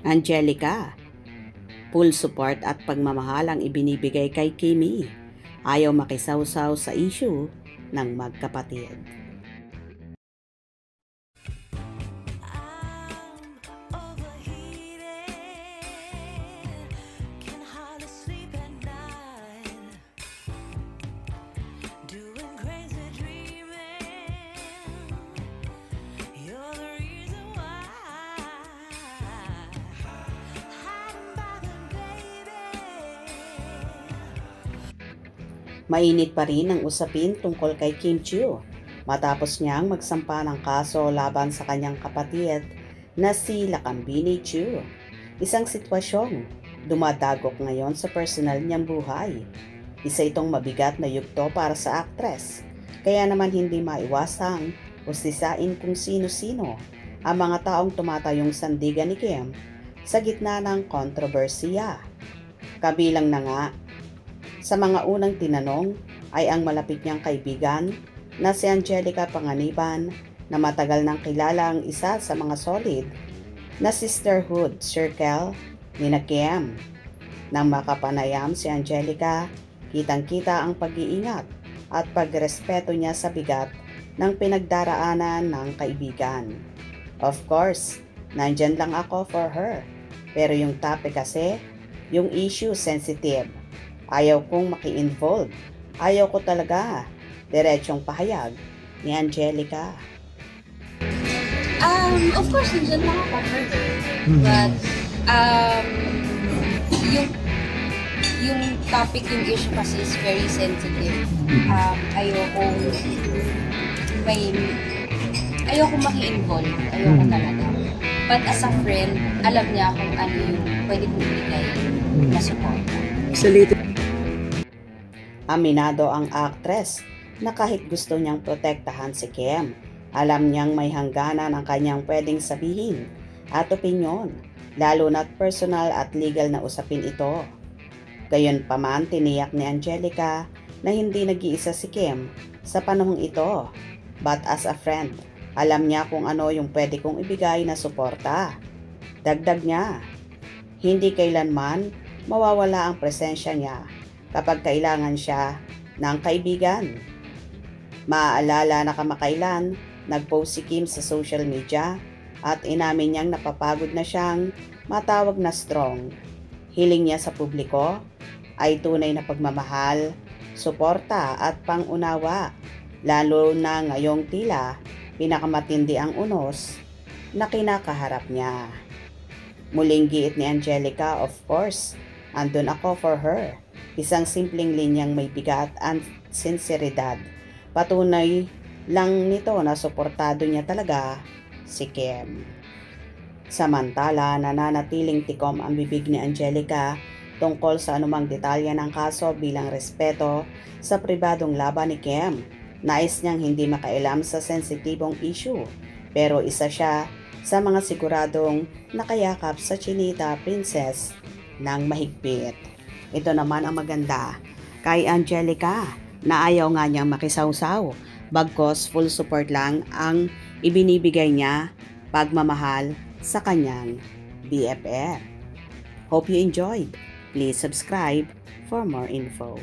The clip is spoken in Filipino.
Angelica, full support at pagmamahal ang ibinibigay kay Kimi. Ayaw makisawsaw sa issue ng magkapatid. Mainit pa rin ang usapin tungkol kay Kim Chiu matapos niyang magsampa ng kaso laban sa kanyang kapatid na si Lakambini Chiu. Isang sitwasyong dumadagok ngayon sa personal niyang buhay. Isa itong mabigat na yugto para sa aktres, kaya naman hindi maiwasang usisain kung sino-sino ang mga taong tumatayong sandigan ni Kim sa gitna ng kontrobersiya. Kabilang na nga sa mga unang tinanong ay ang malapit niyang kaibigan na si Angelica Panganiban na matagal nang kilala ang isa sa mga solid na sisterhood circle ni Kim. Nang makapanayam si Angelica, kitang-kita ang pag-iingat at pagrespeto niya sa bigat ng pinagdaraanan ng kaibigan. Of course, nandyan lang ako for her. Pero yung topic kasi, yung issue sensitive. Ayaw kong maki-involve. Ayaw ko talaga. Diretsong pahayag ni Angelica. Of course, nandiyan lang ako for her. But, yung topic, yung issue kasi is very sensitive. Ayoko maki-involve. Ayoko talaga. But as a friend, alam niya kung ano yung pwede kong ibigay na support. Aminado ang actress na kahit gusto niyang protektahan si Kim, alam niyang may hangganan ang kanyang pwedeng sabihin at opinyon, lalo na't personal at legal na usapin ito. Gayunpaman, tiniyak ni Angelica na hindi nag-iisa si Kim sa panahong ito, but as a friend, alam niya kung ano yung pwede kong ibigay na suporta. Dagdag niya, hindi kailanman mawawala ang presensya niya kapag kailangan siya ng kaibigan. Maaalala na kamakailan, nag-post si Kim sa social media at inamin niyang napapagod na siyang matawag na strong. Hiling niya sa publiko ay tunay na pagmamahal, suporta at pangunawa, lalo na ngayong tila pinakamatindi ang unos na kinakaharap niya. Muling giit ni Angelica, of course, andun ako for her. Isang simpleng linyang may bigat at sinseridad. Patunay lang nito na suportado niya talaga si Kim. Samantala, nananatiling tikom ang bibig ni Angelica tungkol sa anumang detalye ng kaso bilang respeto sa pribadong laban ni Kim. Nais niyang hindi makailam sa sensitibong issue, pero isa siya sa mga siguradong nakayakap sa Chinita Princess ng mahigpit. Ito naman ang maganda kay Angelica na ayaw nga niyang makisawsaw, bagkos full support lang ang ibinibigay niya pagmamahal sa kanyang BFF. Hope you enjoyed. Please subscribe for more info.